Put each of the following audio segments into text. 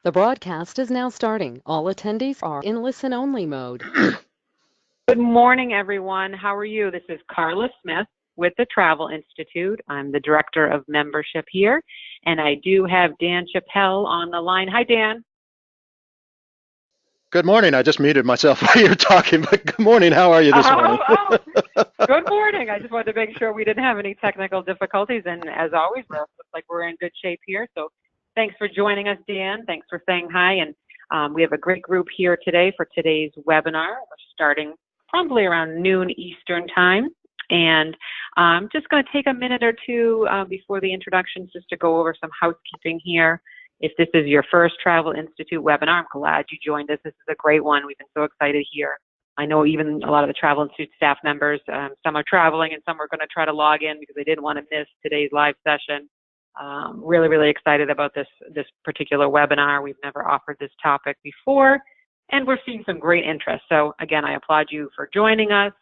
The broadcast is now starting. All attendees are in listen-only mode. Good morning, everyone. How are you? This is Carla Smith with the Travel Institute. I'm the Director of Membership here, and I do have Dan Chappell on the line. Hi, Dan. Good morning. I just muted myself while you were talking, but good morning. How are you this morning? Good morning. I just wanted to make sure we didn't have any technical difficulties, and as always, it looks like we're in good shape here. So thanks for joining us, Dan. Thanks for saying hi, and we have a great group here today for today's webinar. We're starting probably around noon Eastern time, and I'm just going to take a minute or two before the introductions just to go over some housekeeping here. If this is your first Travel Institute webinar, I'm glad you joined us. This is a great one. We've been so excited here. I know even a lot of the Travel Institute staff members, some are traveling and some are going to try to log in because they didn't want to miss today's live session. Really, really excited about this particular webinar. We've never offered this topic before, and we're seeing some great interest. So again, I applaud you for joining us,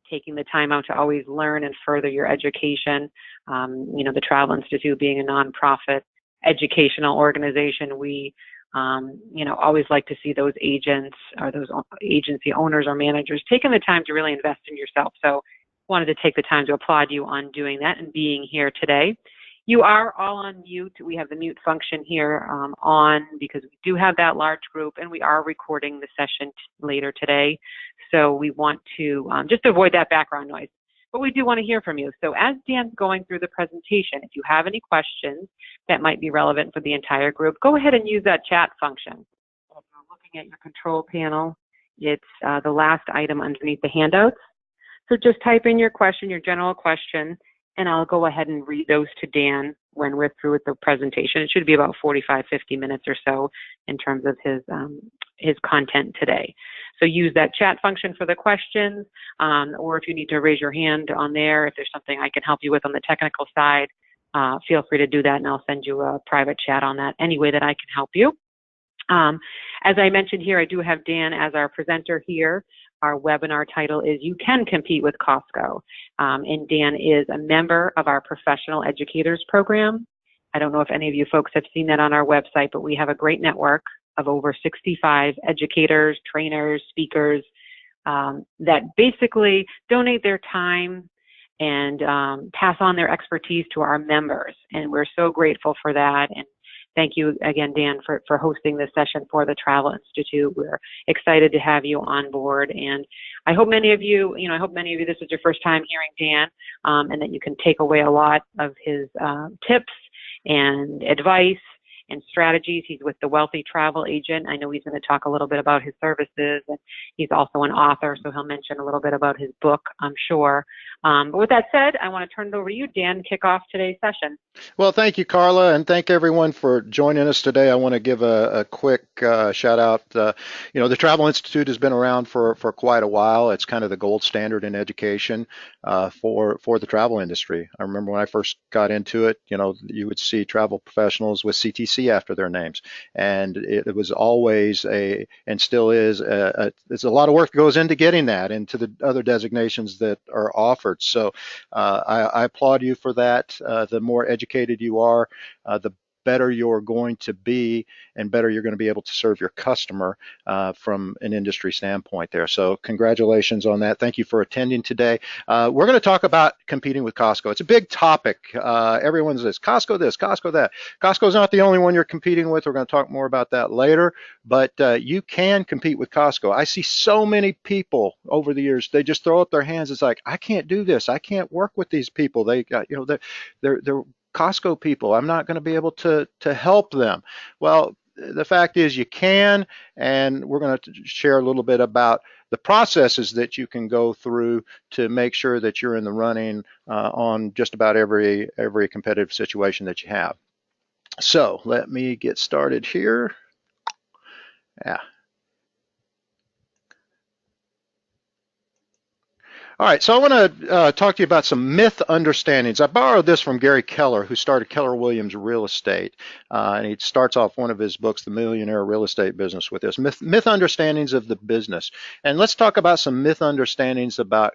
taking the time out to always learn and further your education. The Travel Institute being a nonprofit educational organization, we always like to see those agents or those agency owners or managers taking the time to really invest in yourself. So wanted to take the time to applaud you on doing that and being here today. You are all on mute. We have the mute function here on because we do have that large group, and we are recording the session later today. So we want to just avoid that background noise. But we do want to hear from you. So as Dan's going through the presentation, if you have any questions that might be relevant for the entire group, go ahead and use that chat function. If you're looking at your control panel, it's the last item underneath the handouts. So just type in your question, your general question, and I'll go ahead and read those to Dan when we're through with the presentation. It should be about 45, 50 minutes or so in terms of his content today. So use that chat function for the questions, or if you need to raise your hand on there, if there's something I can help you with on the technical side, feel free to do that, and I'll send you a private chat on that any way that I can help you. As I mentioned here, I do have Dan as our presenter here. Our webinar title is You Can Compete with Costco, and Dan is a member of our Professional Educators Program. I don't know if any of you folks have seen that on our website, but we have a great network of over 65 educators, trainers, speakers that basically donate their time and pass on their expertise to our members. And we're so grateful for that. And thank you again, Dan, for hosting this session for the Travel Institute. We're excited to have you on board. And I hope many of you, this is your first time hearing Dan, and that you can take away a lot of his tips and advice and strategies. He's with the Wealthy Travel Agent. I know he's going to talk a little bit about his services, and he's also an author, so he'll mention a little bit about his book, I'm sure. But with that said, I want to turn it over to you, Dan, to kick off today's session. Well, thank you, Carla, and thank everyone for joining us today. I want to give a quick shout out. The Travel Institute has been around for quite a while. It's kind of the gold standard in education for the travel industry. I remember when I first got into it, you would see travel professionals with CTC after their names, and it was always and still is, there's a lot of work that goes into getting that into the other designations that are offered. So I applaud you for that. The more educated you are, the better you're going to be, and better you're going to be able to serve your customer from an industry standpoint there. So congratulations on that. Thank you for attending today. We're going to talk about competing with Costco. It's a big topic. Everyone says Costco this, Costco that. Costco's not the only one you're competing with. We're going to talk more about that later, but you can compete with Costco. I see so many people over the years, they just throw up their hands. It's like, I can't do this. I can't work with these people. They got, they're Costco people. I'm not going to be able to help them. Well, the fact is you can, and we're going to share a little bit about the processes that you can go through to make sure that you're in the running on just about every competitive situation that you have. So let me get started here. Yeah. All right, so I want to talk to you about some myth understandings. I borrowed this from Gary Keller, who started Keller Williams Real Estate, and he starts off one of his books, The Millionaire Real Estate Business, with this, myth understandings of the business. And let's talk about some myth understandings about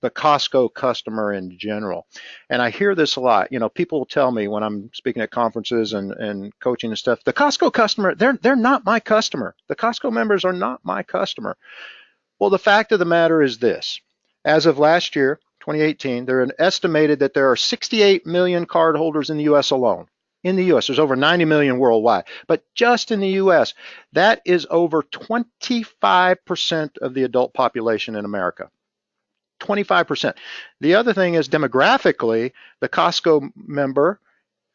the Costco customer in general. And I hear this a lot. People will tell me when I'm speaking at conferences and coaching and stuff, the Costco customer, they're not my customer. The Costco members are not my customer. Well, the fact of the matter is this. As of last year, 2018, there are estimated that there are 68 million cardholders in the US alone. In the US, there's over 90 million worldwide. But just in the US, that is over 25% of the adult population in America. 25%. The other thing is demographically, the Costco member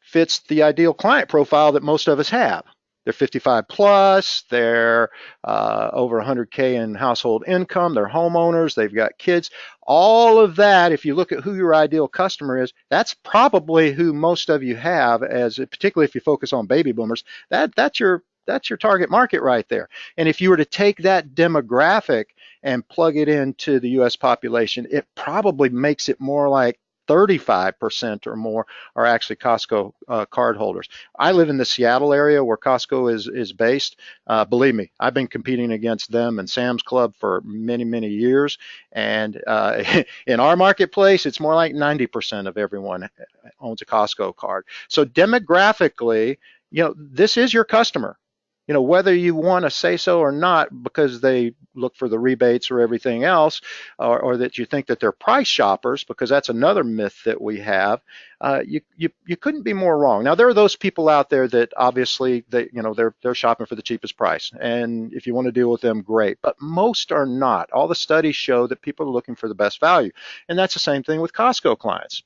fits the ideal client profile that most of us have. They're 55 plus, they're over 100K in household income, they're homeowners, they've got kids. All of that, if you look at who your ideal customer is, that's probably who most of you have, as particularly if you focus on baby boomers. That's your target market right there. And if you were to take that demographic and plug it into the US population, it probably makes it more like 35% or more are actually Costco card holders. I live in the Seattle area where Costco is based. Believe me, I've been competing against them and Sam's Club for many, many years. And in our marketplace, it's more like 90% of everyone owns a Costco card. So demographically, this is your customer. Whether you want to say so or not, because they look for the rebates or everything else, or that you think that they're price shoppers, because that's another myth that we have, you couldn't be more wrong. Now, there are those people out there that obviously they're shopping for the cheapest price, and if you want to deal with them, great. But most are not. All the studies show that people are looking for the best value, and that's the same thing with Costco clients.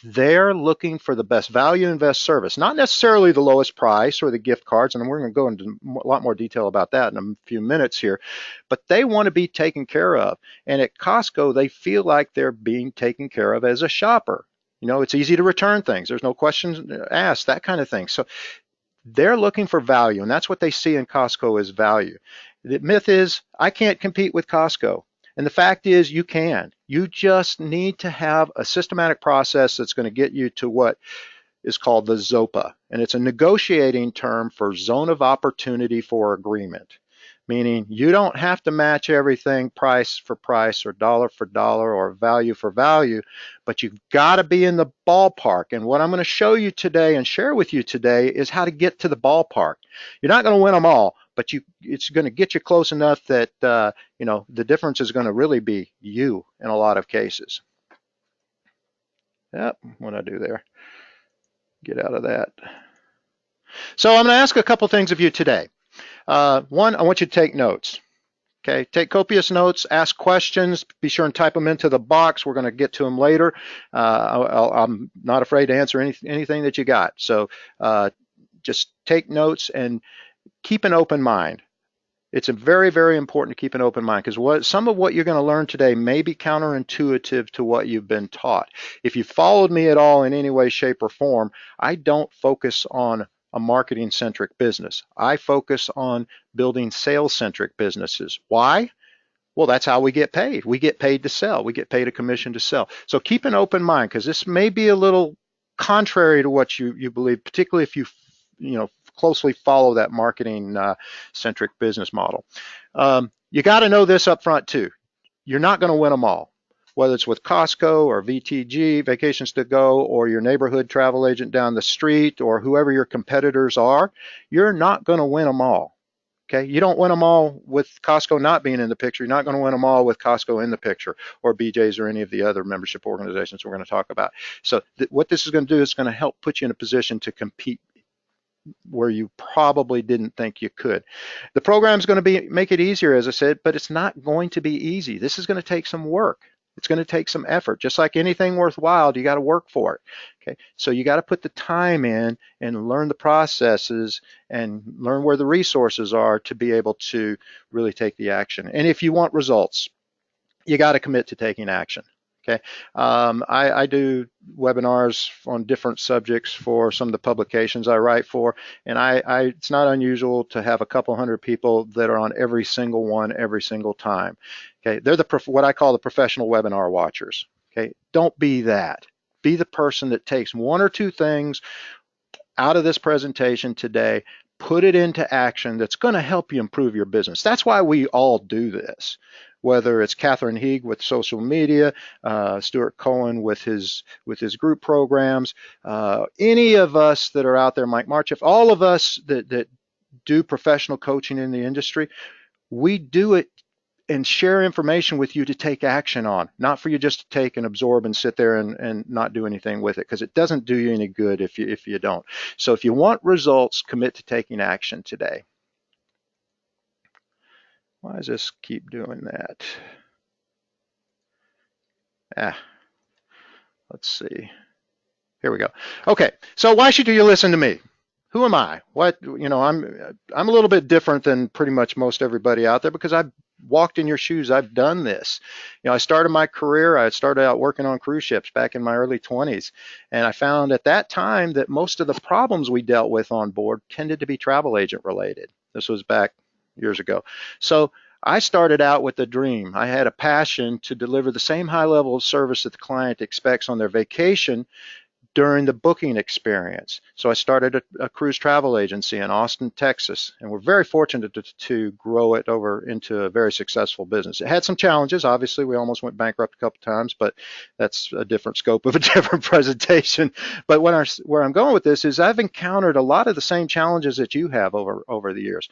They're looking for the best value and best service, not necessarily the lowest price or the gift cards, and we're going to go into a lot more detail about that in a few minutes here, but they want to be taken care of. And at Costco, they feel like they're being taken care of as a shopper. It's easy to return things. There's no questions asked, that kind of thing. So they're looking for value, and that's what they see in Costco as value. The myth is, I can't compete with Costco. And the fact is, you can. You just need to have a systematic process that's going to get you to what is called the ZOPA. And it's a negotiating term for zone of opportunity for agreement, meaning you don't have to match everything price for price or dollar for dollar or value for value, but you've got to be in the ballpark. And what I'm going to show you today and share with you today is how to get to the ballpark. You're not going to win them all, but it's going to get you close enough that the difference is going to really be you in a lot of cases. Yep, what I do there? Get out of that. So I'm going to ask a couple things of you today. One, I want you to take notes. Okay, take copious notes, ask questions, be sure and type them into the box. We're going to get to them later. I'm not afraid to answer anything that you got. So just take notes and keep an open mind. It's very, very important to keep an open mind, because some of what you're going to learn today may be counterintuitive to what you've been taught. If you followed me at all in any way, shape, or form, I don't focus on a marketing-centric business. I focus on building sales-centric businesses. Why? Well, that's how we get paid. We get paid to sell. We get paid a commission to sell. So keep an open mind, because this may be a little contrary to what you believe, particularly if you closely follow that marketing centric business model. You got to know this up front too. You're not going to win them all, whether it's with Costco or VTG, Vacations to Go, or your neighborhood travel agent down the street, or whoever your competitors are. You're not going to win them all. Okay, you don't win them all with Costco not being in the picture. You're not going to win them all with Costco in the picture, or BJ's, or any of the other membership organizations we're going to talk about. So what this is going to do is going to help put you in a position to compete where you probably didn't think you could. The program is going to make it easier, as I said, but it's not going to be easy. This is going to take some work. It's going to take some effort. Just like anything worthwhile, you got to work for it. Okay, so you got to put the time in and learn the processes and learn where the resources are to be able to really take the action. And if you want results, you got to commit to taking action. Okay, I do webinars on different subjects for some of the publications I write for, and it's not unusual to have a couple hundred people that are on every single one every single time. Okay, they're what I call the professional webinar watchers. Okay, don't be that. Be the person that takes one or two things out of this presentation today, put it into action that's going to help you improve your business. That's why we all do this. whether it's Catherine Heeg with social media, Stuart Cohen with his group programs, any of us that are out there, Mike March, if all of us that do professional coaching in the industry, we do it and share information with you to take action on, not for you just to take and absorb and sit there and not do anything with it, because it doesn't do you any good if you don't. So if you want results, commit to taking action today. Why does this keep doing that? Let's see. Here we go. Okay, so why should you listen to me? Who am I? What, I'm a little bit different than pretty much most everybody out there because I've walked in your shoes. I've done this. I started my career, I started out working on cruise ships back in my early 20s. And I found at that time that most of the problems we dealt with on board tended to be travel agent related. This was back years ago. So I started out with a dream. I had a passion to deliver the same high level of service that the client expects on their vacation during the booking experience. So I started a cruise travel agency in Austin, Texas, and we're very fortunate to grow it over into a very successful business. It had some challenges. Obviously, we almost went bankrupt a couple times, but that's a different scope of a different presentation. But where I'm going with this is I've encountered a lot of the same challenges that you have over the years.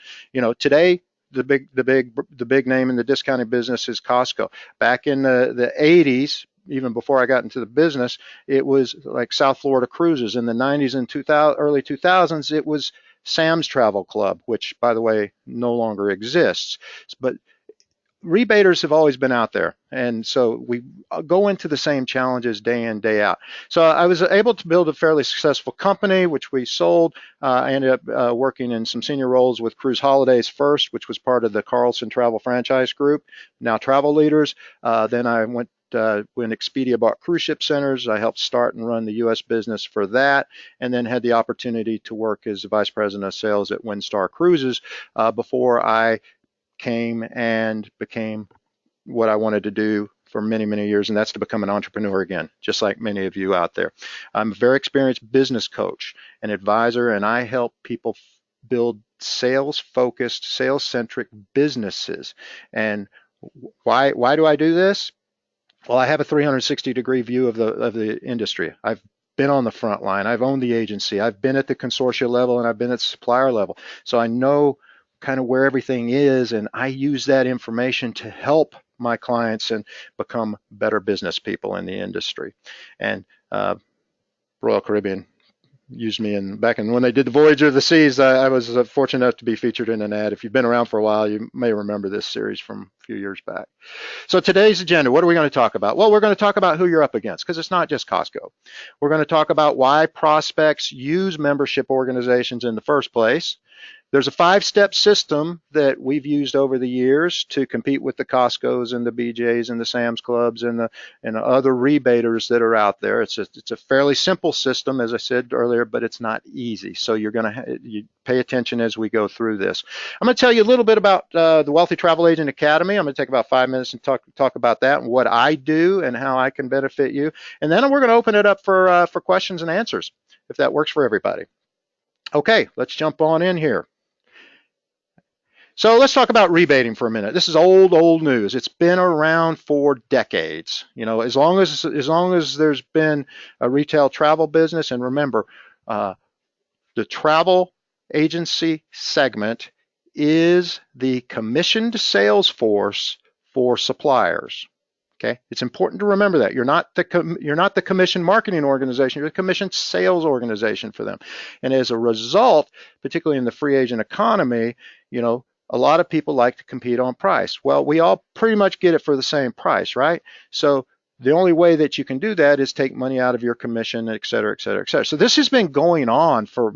Today, the big name in the discounting business is Costco. Back in the 80s, even before I got into the business, it was like South Florida Cruises. In the 90s and early 2000s, it was Sam's Travel Club, which, by the way, no longer exists. But rebaters have always been out there, and so we go into the same challenges day in, day out. So I was able to build a fairly successful company, which we sold. I ended up working in some senior roles with Cruise Holidays first, which was part of the Carlson Travel Franchise Group, now Travel Leaders. Then I went when Expedia bought Cruise Ship Centers, I helped start and run the U.S. business for that, and then had the opportunity to work as the Vice President of Sales at WindStar Cruises before I came and became what I wanted to do for many, many years, and that's to become an entrepreneur again, just like many of you out there. I'm a very experienced business coach and advisor, and I help people build sales-focused, sales-centric businesses. And why do I do this? Well, I have a 360-degree view of the industry. I've been on the front line. I've owned the agency. I've been at the consortia level, and I've been at the supplier level. So I know kind of where everything is, and I use that information to help my clients and become better business people in the industry. And Royal Caribbean used me back when they did the Voyager of the Seas. I was fortunate enough to be featured in an ad. If you've been around for a while, you may remember this series from a few years back. So today's agenda, what are we going to talk about? Well, we're going to talk about who you're up against, because it's not just Costco. We're going to talk about why prospects use membership organizations in the first place. There's a 5-step system that we've used over the years to compete with the Costcos and the BJs and the Sam's Clubs and the other rebaters that are out there. It's a fairly simple system, as I said earlier, but it's not easy. So you're going to pay attention as we go through this. I'm going to tell you a little bit about the Wealthy Travel Agent Academy. I'm going to take about 5 minutes and talk about that and what I do and how I can benefit you. And then we're going to open it up for questions and answers, if that works for everybody. Okay, let's jump on in here. So let's talk about rebating for a minute. This is old news. It's been around for decades. As long as there's been a retail travel business, and remember, the travel agency segment is the commissioned sales force for suppliers. Okay, it's important to remember that you're not the commission marketing organization. You're the commission sales organization for them. And as a result, particularly in the free agent economy, a lot of people like to compete on price. Well, we all pretty much get it for the same price, right? So the only way that you can do that is take money out of your commission, et cetera, et cetera, et cetera. So this has been going on for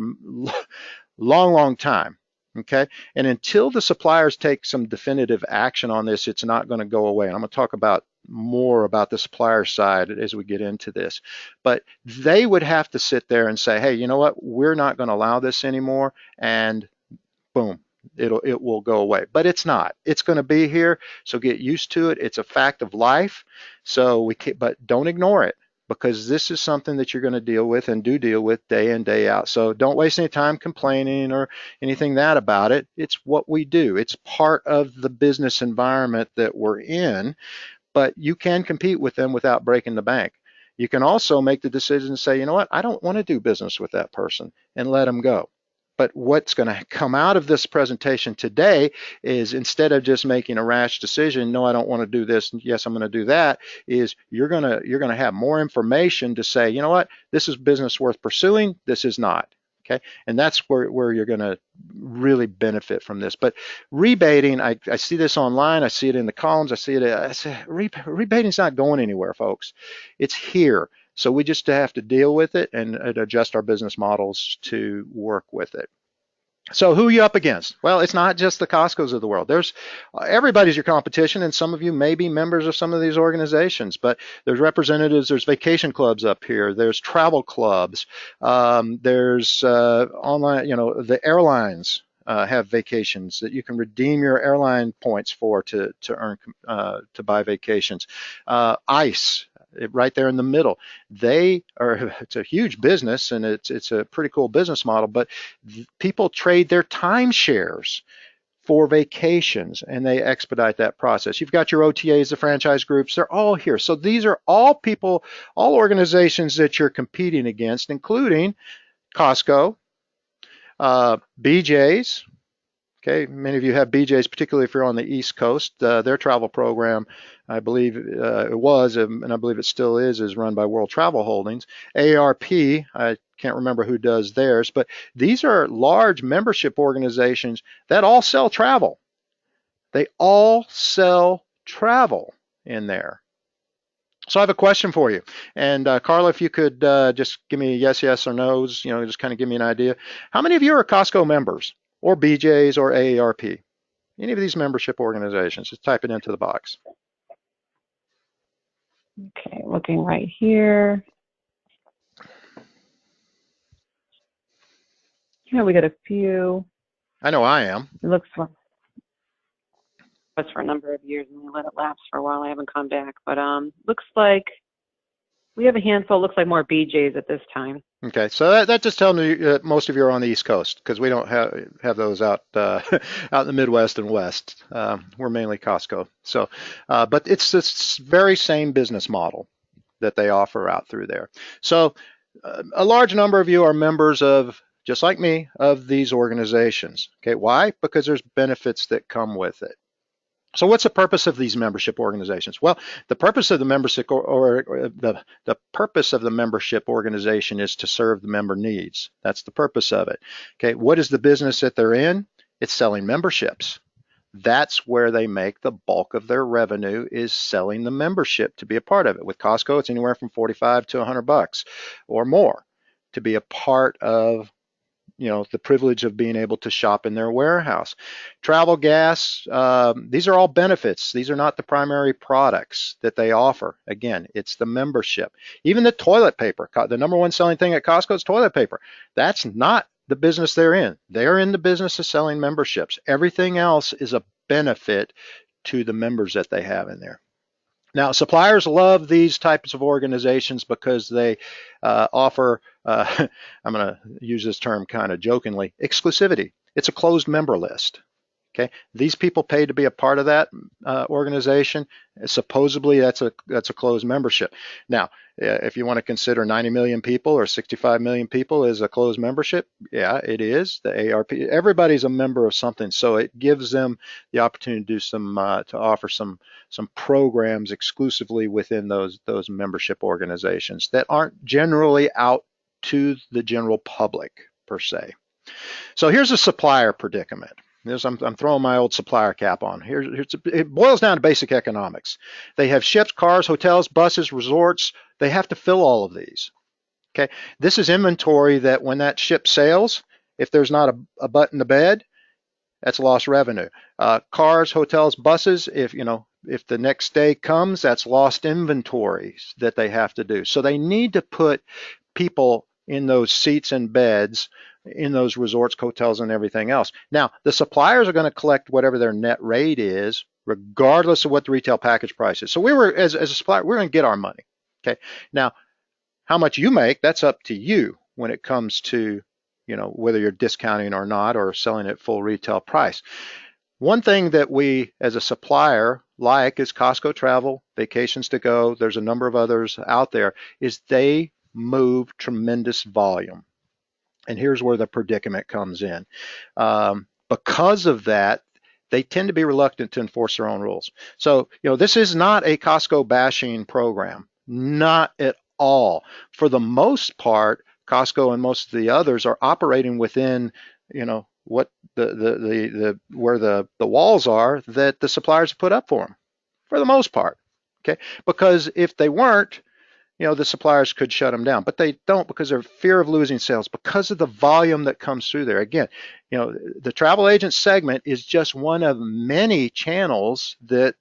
long time. Okay, and until the suppliers take some definitive action on this, it's not going to go away. And I'm going to talk more about the supplier side as we get into this. But they would have to sit there and say, hey, you know what? We're not going to allow this anymore, and boom, it will go away. But it's not. It's going to be here, so get used to it. It's a fact of life. But don't ignore it. because this is something that you're going to deal with and do deal with day in, day out. So don't waste any time complaining or anything that about it. It's what we do. It's part of the business environment that we're in, but you can compete with them without breaking the bank. You can also make the decision to say, you know what, I don't want to do business with that person, and let them go. But what's going to come out of this presentation today is, instead of just making a rash decision, no, I don't want to do this, yes, I'm going to do that, is you're going to have more information to say, you know what, this is business worth pursuing, this is not. Okay, and that's where you're going to really benefit from this. But rebating, I see this online, I see it in the columns, I see it. Rebating's not going anywhere, folks. It's here. So we just have to deal with it and adjust our business models to work with it. So who are you up against? Well, it's not just the Costco's of the world. There's everybody's your competition, and some of you may be members of some of these organizations, but there's representatives, there's vacation clubs up here, there's travel clubs, there's online, the airlines have vacations that you can redeem your airline points for to earn to buy vacations. ICE, right there in the middle. It's a huge business, and it's a pretty cool business model, but people trade their timeshares for vacations, and they expedite that process. You've got your OTAs, the franchise groups, they're all here. So these are all people, all organizations that you're competing against, including Costco, BJ's. Okay, many of you have BJ's, particularly if you're on the East Coast. Their travel program, I believe it was, and I believe it still is run by World Travel Holdings. AARP, I can't remember who does theirs, but these are large membership organizations that all sell travel. They all sell travel in there. So I have a question for you. And Carla, if you could just give me yes or no's, just kind of give me an idea. How many of you are Costco members, or BJ's, or AARP? Any of these membership organizations? Just type it into the box. Okay, looking right here. Yeah, we got a few. I know I am. It looks like for a number of years, and we let it lapse for a while. I haven't come back, but looks like we have a handful. Looks like more BJ's at this time. Okay, so that just tells me that most of you are on the East Coast, because we don't have those out out in the Midwest and West. We're mainly Costco. So, but it's this very same business model that they offer out through there. So, a large number of you are members of, just like me, of these organizations. Okay, why? Because there's benefits that come with it. So what's the purpose of these membership organizations? Well, the purpose of the membership the purpose of the membership organization is to serve the member needs. That's the purpose of it. Okay, what is the business that they're in? It's selling memberships. That's where they make the bulk of their revenue, is selling the membership to be a part of it. With Costco, it's anywhere from $45 to $100 or more to be a part of the privilege of being able to shop in their warehouse. Travel gas, these are all benefits. These are not the primary products that they offer. Again, it's the membership. Even the toilet paper, the number one selling thing at Costco is toilet paper. That's not the business they're in. They're in the business of selling memberships. Everything else is a benefit to the members that they have in there. Now, suppliers love these types of organizations because they offer, I'm going to use this term kind of jokingly, exclusivity. It's a closed member list. Okay, these people pay to be a part of that organization. Supposedly, that's a closed membership. Now, if you want to consider 90 million people or 65 million people as a closed membership, yeah, it is. The AARP, everybody's a member of something, so it gives them the opportunity to do to offer some programs exclusively within those membership organizations that aren't generally out to the general public per se. So here's a supplier predicament. I'm throwing my old supplier cap on. It boils down to basic economics. They have ships, cars, hotels, buses, resorts. They have to fill all of these. Okay, this is inventory that when that ship sails, if there's not a butt in the bed, that's lost revenue. Cars, hotels, buses, if the next day comes, that's lost inventories that they have to do. So they need to put people in those seats and beds in those resorts, hotels, and everything else. Now, the suppliers are going to collect whatever their net rate is, regardless of what the retail package price is. So as a supplier, we're going to get our money. Okay. Now, How much you make, that's up to you when it comes to, whether you're discounting or not or selling at full retail price. One thing that we as a supplier like is Costco Travel, Vacations to Go, there's a number of others out there, is they move tremendous volume. And here's where the predicament comes in. Because of that, they tend to be reluctant to enforce their own rules. So, this is not a Costco bashing program, not at all. For the most part, Costco and most of the others are operating within, what the where the walls are that the suppliers put up for them, for the most part. Okay, because if they weren't, the suppliers could shut them down, but they don't because of fear of losing sales, because of the volume that comes through there. Again, the travel agent segment is just one of many channels that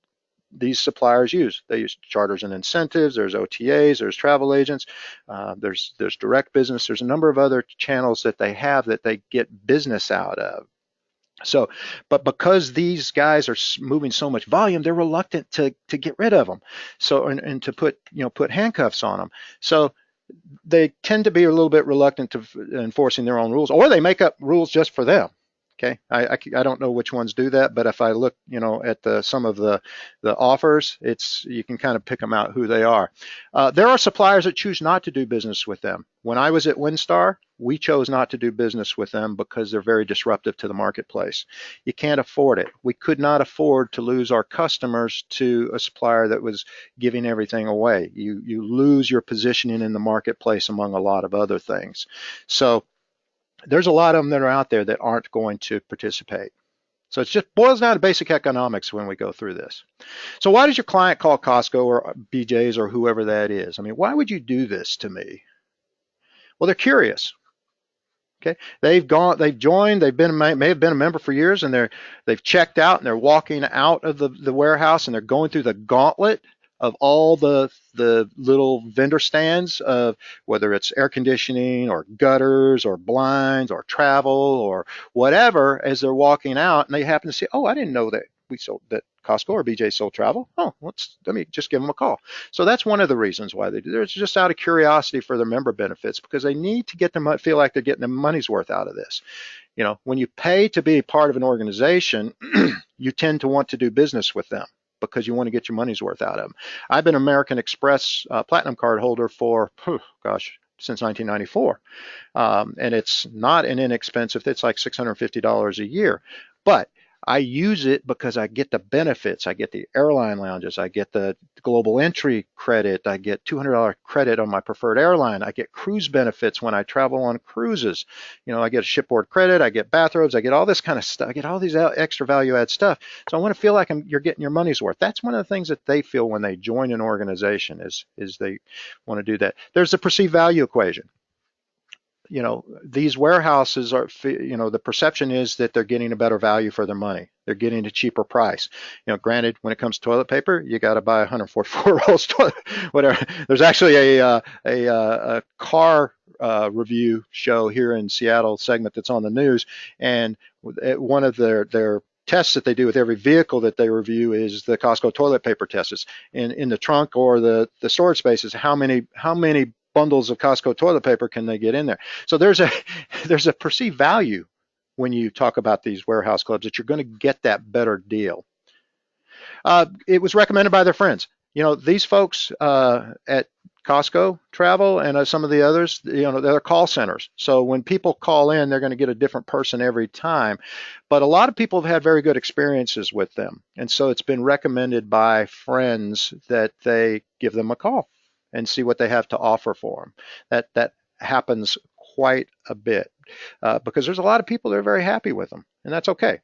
these suppliers use. They use charters and incentives, there's OTAs, there's travel agents, there's direct business, there's a number of other channels that they have that they get business out of. So, but because these guys are moving so much volume, they're reluctant to get rid of them. So, and to put handcuffs on them. So they tend to be a little bit reluctant to enforcing their own rules, or they make up rules just for them. Okay, I don't know which ones do that, but if I look, at some of the offers, you can kind of pick them out who they are. There are suppliers that choose not to do business with them. When I was at WinStar, we chose not to do business with them because they're very disruptive to the marketplace. You can't afford it. We could not afford to lose our customers to a supplier that was giving everything away. You lose your positioning in the marketplace among a lot of other things. So there's a lot of them that are out there that aren't going to participate. So it just boils down to basic economics when we go through this. So why does your client call Costco or BJ's or whoever that is? I mean, why would you do this to me? Well, they're curious. Okay, they've joined, may have been a member for years, and they've checked out, and they're walking out of the warehouse, and they're going through the gauntlet of all the little vendor stands of whether it's air conditioning or gutters or blinds or travel or whatever, as they're walking out, and they happen to see, oh, I didn't know that that Costco or BJ sold travel. Oh, let me just give them a call. So that's one of the reasons why they do it. It's just out of curiosity for their member benefits, because they need to feel like they're getting their money's worth out of this. When you pay to be part of an organization, you tend to want to do business with them because you want to get your money's worth out of them. I've been American Express Platinum card holder for, since 1994. And it's not an inexpensive, it's like $650 a year. But I use it because I get the benefits. I get the airline lounges. I get the global entry credit. I get $200 credit on my preferred airline. I get cruise benefits when I travel on cruises. I get a shipboard credit. I get bathrobes. I get all this kind of stuff. I get all these extra value add stuff. So I want to feel like you're getting your money's worth. That's one of the things that they feel when they join an organization is they want to do that. There's the perceived value equation. These warehouses are, the perception is that they're getting a better value for their money. They're getting a cheaper price. Granted, when it comes to toilet paper, you got to buy 144 rolls, whatever. There's actually a car review show here in Seattle segment that's on the news, and one of their tests that they do with every vehicle that they review is the Costco toilet paper test. It's in the trunk or the storage spaces. How many bundles of Costco toilet paper can they get in there? So there's a perceived value when you talk about these warehouse clubs that you're going to get that better deal. It was recommended by their friends. These folks at Costco Travel and some of the others, they're call centers. So when people call in, they're going to get a different person every time. But a lot of people have had very good experiences with them. And so it's been recommended by friends that they give them a call and see what they have to offer for them. That happens quite a bit because there's a lot of people that are very happy with them, and that's okay.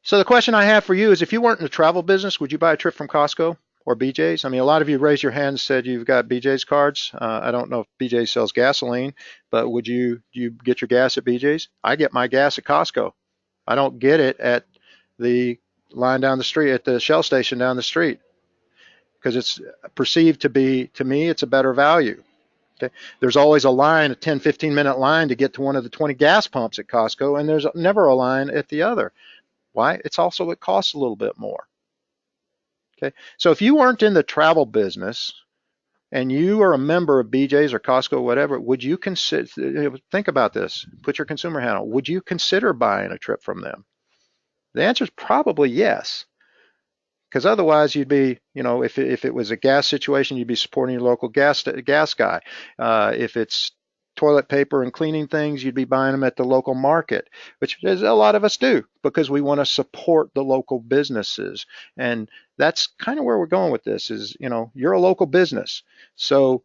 So the question I have for you is, if you weren't in the travel business, would you buy a trip from Costco or BJ's? I mean, a lot of you raised your hand and said you've got BJ's cards. I don't know if BJ's sells gasoline, but would you get your gas at BJ's? I get my gas at Costco. I don't get it at the line down the street, at the Shell station down the street, because it's perceived to me, it's a better value. Okay. There's always a line, a 10, 15-minute line to get to one of the 20 gas pumps at Costco, and there's never a line at the other. Why? It costs a little bit more. Okay. So if you weren't in the travel business, and you are a member of BJ's or Costco or whatever, would you consider, think about this, put your consumer hat on, would you consider buying a trip from them? The answer is probably yes. Because otherwise you'd be, if it was a gas situation, you'd be supporting your local gas guy. If it's toilet paper and cleaning things, you'd be buying them at the local market, which is a lot of us do because we want to support the local businesses. And that's kind of where we're going with this is, you're a local business. So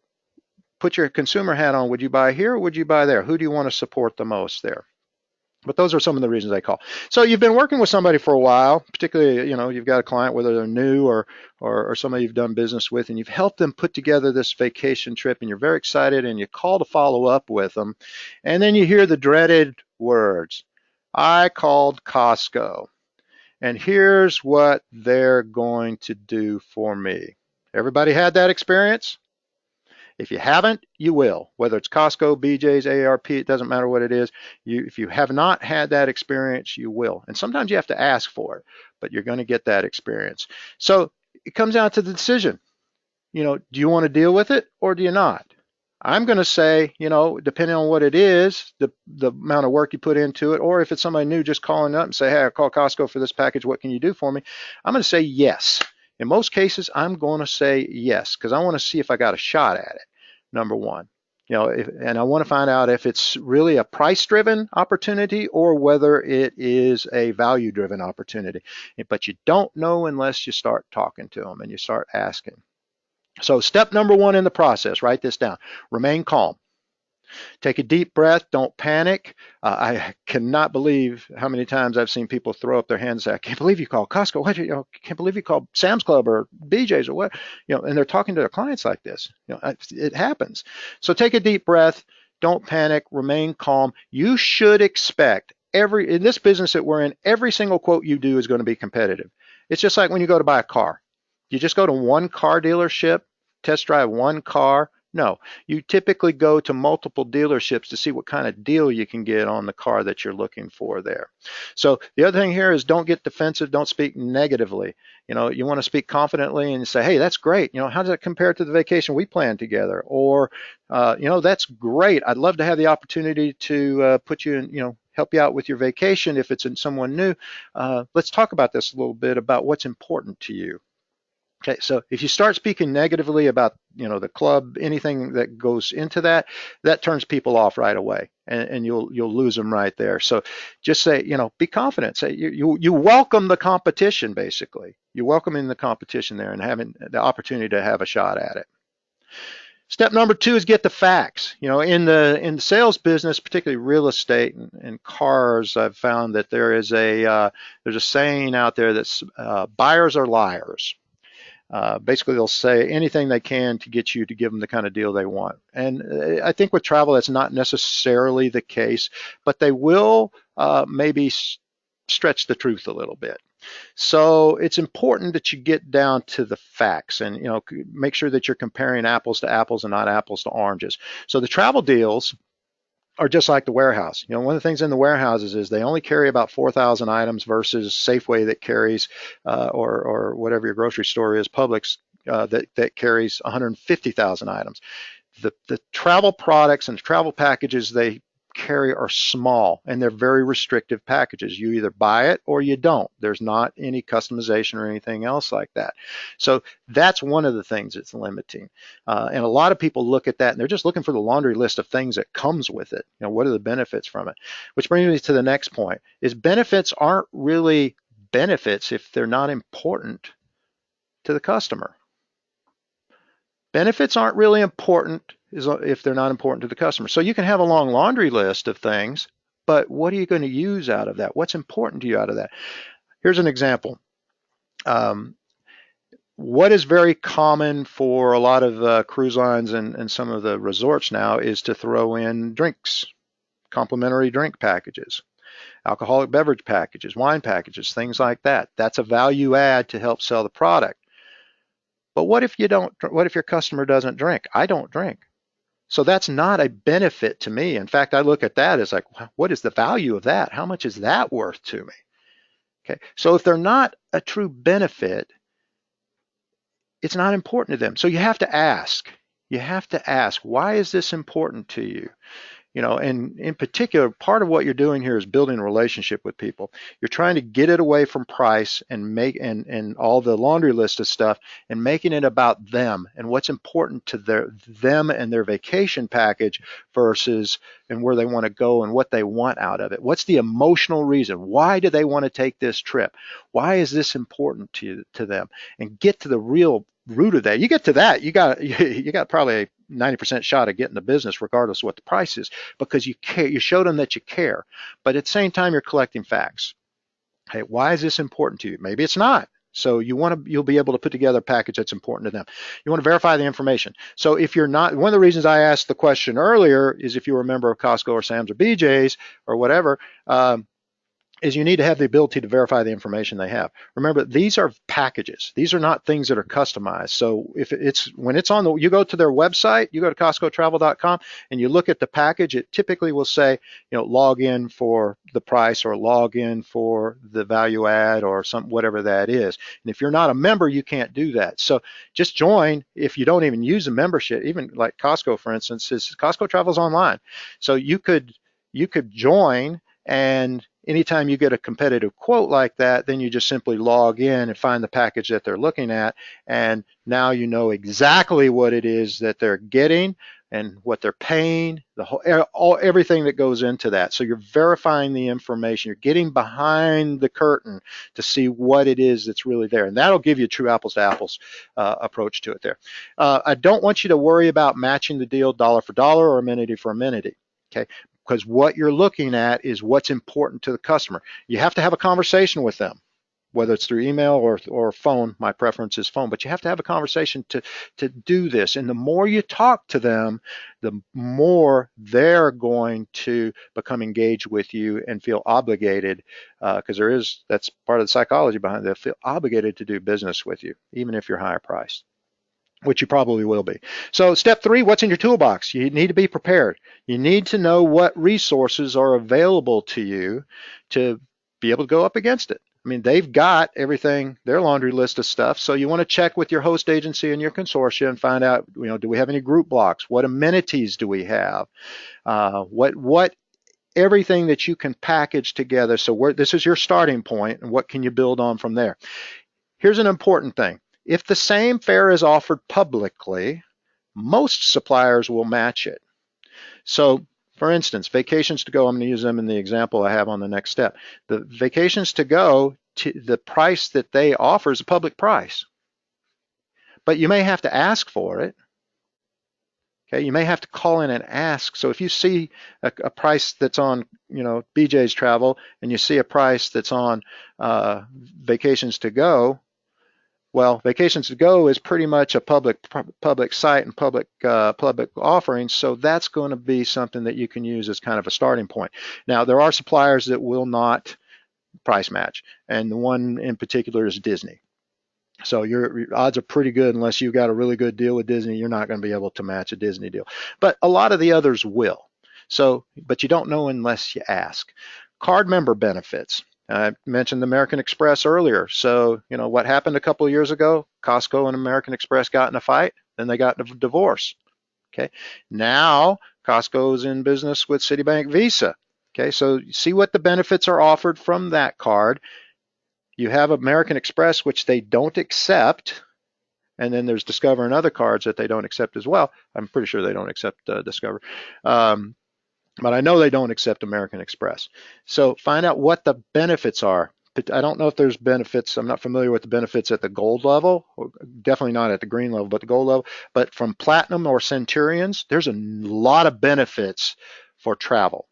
put your consumer hat on. Would you buy here or would you buy there? Who do you want to support the most there? But those are some of the reasons I call. So you've been working with somebody for a while, particularly, you've got a client, whether they're new or somebody you've done business with, and you've helped them put together this vacation trip, and you're very excited, and you call to follow up with them, and then you hear the dreaded words, I called Costco, and here's what they're going to do for me. Everybody had that experience? If you haven't, you will. Whether it's Costco, BJ's, AARP, it doesn't matter what it is. If you have not had that experience, you will. And sometimes you have to ask for it, but you're going to get that experience. So it comes down to the decision. Do you want to deal with it or do you not? I'm going to say, depending on what it is, the amount of work you put into it, or if it's somebody new just calling up and say, hey, I called Costco for this package, what can you do for me? I'm going to say yes. In most cases, I'm going to say yes because I want to see if I got a shot at it, number one. And I want to find out if it's really a price-driven opportunity or whether it is a value-driven opportunity. But you don't know unless you start talking to them and you start asking. So step number one in the process, write this down, remain calm. Take a deep breath. Don't panic. I cannot believe how many times I've seen people throw up their hands and say, I can't believe you called Costco. What, can't believe you called Sam's Club or BJ's or what, and they're talking to their clients like this. It happens. So take a deep breath. Don't panic. Remain calm. You should expect in this business that we're in, every single quote you do is going to be competitive. It's just like when you go to buy a car. You just go to one car dealership, test drive one car. No, you typically go to multiple dealerships to see what kind of deal you can get on the car that you're looking for there. So the other thing here is don't get defensive, don't speak negatively. You want to speak confidently and say, hey, that's great. How does it compare to the vacation we planned together? Or, that's great. I'd love to have the opportunity to put you in, help you out with your vacation if it's in someone new. Let's talk about this a little bit about what's important to you. Okay, so if you start speaking negatively about, the club, anything that goes into that, that turns people off right away, and you'll lose them right there. So just say, be confident. Say you welcome the competition, basically. You welcome in the competition there and having the opportunity to have a shot at it. Step number two is get the facts. In the sales business, particularly real estate and cars, I've found that there's a saying out there that's buyers are liars. Basically, they'll say anything they can to get you to give them the kind of deal they want. And I think with travel, that's not necessarily the case, but they will maybe stretch the truth a little bit. So it's important that you get down to the facts and, make sure that you're comparing apples to apples and not apples to oranges. So the travel deals are just like the warehouse. One of the things in the warehouses is they only carry about 4,000 items versus Safeway that carries, or whatever your grocery store is, Publix, that carries 150,000 items. The travel products and travel packages they carry are small and they're very restrictive packages. You either buy it or you don't. There's not any customization or anything else like that. So that's one of the things that's limiting. And a lot of people look at that and they're just looking for the laundry list of things that comes with it. What are the benefits from it? Which brings me to the next point is benefits aren't really benefits if they're not important to the customer. Benefits aren't really important if they're not important to the customer. So you can have a long laundry list of things, but what are you going to use out of that? What's important to you out of that? Here's an example. What is very common for a lot of cruise lines and some of the resorts now is to throw in drinks, complimentary drink packages, alcoholic beverage packages, wine packages, things like that. That's a value add to help sell the product. But what if your customer doesn't drink? I don't drink. So that's not a benefit to me. In fact, I look at that as like, what is the value of that? How much is that worth to me? Okay. So if they're not a true benefit, it's not important to them. So you have to ask. You have to ask, why is this important to you? And in particular, part of what you're doing here is building a relationship with people. You're trying to get it away from price and make and all the laundry list of stuff and making it about them and what's important to them and their vacation package versus and where they want to go and what they want out of it. What's the emotional reason? Why do they want to take this trip? Why is this important to them? And get to the real root of that. You get to that, you got probably a 90% shot of getting the business regardless of what the price is, because you care, you showed them that you care. But at the same time, you're collecting facts. Hey, why is this important to you? Maybe it's not. So you'll be able to put together a package that's important to them. You want to verify the information. So if you're not, one of the reasons I asked the question earlier is if you're a member of Costco or Sam's or BJ's or whatever, is you need to have the ability to verify the information they have. Remember, these are packages. These are not things that are customized. So when it's on you go to their website, you go to CostcoTravel.com and you look at the package, it typically will say, log in for the price or log in for the value add or whatever that is. And if you're not a member, you can't do that. So just join if you don't even use a membership. Even like Costco, for instance, Costco Travels online. So you could join, and anytime you get a competitive quote like that, then you just simply log in and find the package that they're looking at, and now you know exactly what it is that they're getting and what they're paying, everything that goes into that. So you're verifying the information. You're getting behind the curtain to see what it is that's really there, and that'll give you a true apples to apples approach to it there. I don't want you to worry about matching the deal dollar for dollar or amenity for amenity. Okay, because what you're looking at is what's important to the customer. You have to have a conversation with them, whether it's through email or phone. My preference is phone, but you have to have a conversation to do this. And the more you talk to them, the more they're going to become engaged with you and feel obligated, because that's part of the psychology behind it. They'll feel obligated to do business with you, even if you're higher priced, which you probably will be. So step 3, what's in your toolbox? You need to be prepared. You need to know what resources are available to you to be able to go up against it. I mean, they've got everything, their laundry list of stuff. So you want to check with your host agency and your consortia and find out, do we have any group blocks? What amenities do we have? What everything that you can package together. So this is your starting point, and what can you build on from there? Here's an important thing. If the same fare is offered publicly, most suppliers will match it. So, for instance, Vacations to Go, I'm going to use them in the example I have on the next step. The Vacations to Go, the price that they offer is a public price. But you may have to ask for it. Okay, you may have to call in and ask. So if you see a price that's on, BJ's Travel, and you see a price that's on Vacations to Go, well, Vacations to Go is pretty much a public site and public offering, so that's going to be something that you can use as kind of a starting point. Now, there are suppliers that will not price match, and the one in particular is Disney. So your odds are pretty good unless you've got a really good deal with Disney. You're not going to be able to match a Disney deal, but a lot of the others will. So, but you don't know unless you ask. Card member benefits. I mentioned the American Express earlier. So, what happened a couple of years ago? Costco and American Express got in a fight, then they got a divorce. Okay. Now, Costco's in business with Citibank Visa. Okay. So, see what the benefits are offered from that card. You have American Express, which they don't accept. And then there's Discover and other cards that they don't accept as well. I'm pretty sure they don't accept Discover. But I know they don't accept American Express. So find out what the benefits are. I don't know if there's benefits. I'm not familiar with the benefits at the gold level, definitely not at the green level, but the gold level. But from Platinum or Centurions, there's a lot of benefits for travel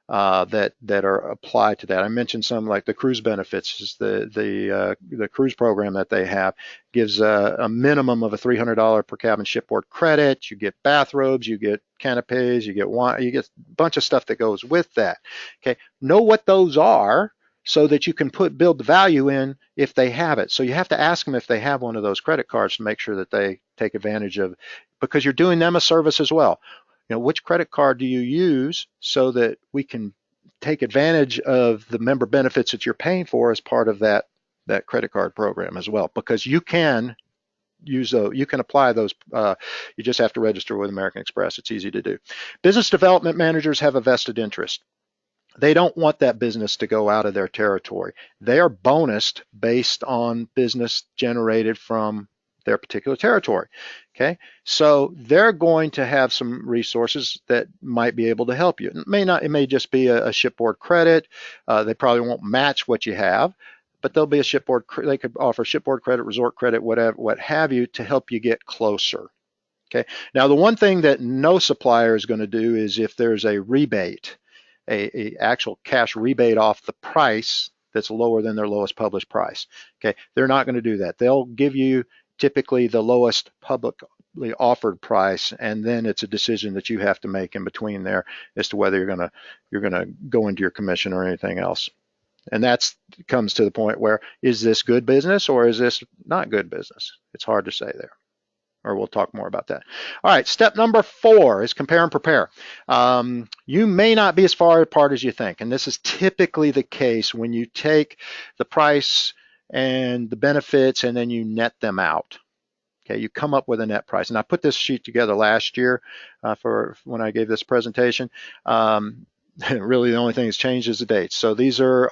that are applied to that. I mentioned some like the cruise benefits. Is the cruise program that they have gives a minimum of a $300 per cabin shipboard credit. You get bathrobes, you get canapes, you get wine, you get a bunch of stuff that goes with that. Okay, know what those are so that you can build the value in if they have it. So you have to ask them if they have one of those credit cards to make sure that they take advantage of, because you're doing them a service as well. Which credit card do you use so that we can take advantage of the member benefits that you're paying for as part of that credit card program as well? Because you can use those. You can apply those. You just have to register with American Express. It's easy to do. Business development managers have a vested interest. They don't want that business to go out of their territory. They are bonused based on business generated from their particular territory. Okay, so they're going to have some resources that might be able to help you. It may not. It may just be a shipboard credit. They probably won't match what you have, but there'll be a shipboard. They could offer shipboard credit, resort credit, whatever, what have you, to help you get closer. Okay. Now, the one thing that no supplier is going to do is if there's a rebate, a actual cash rebate off the price that's lower than their lowest published price. Okay, they're not going to do that. They'll give you typically the lowest publicly offered price, and then it's a decision that you have to make in between there as to whether you're gonna go into your commission or anything else. And that's comes to the point where, is this good business or is this not good business? It's hard to say there. Or we'll talk more about that. All right, step number 4 is compare and prepare. You may not be as far apart as you think, and this is typically the case when you take the price and the benefits and then you net them out. Okay, you come up with a net price. And I put this sheet together last year for when I gave this presentation. Really, the only thing that's changed is the dates. So these are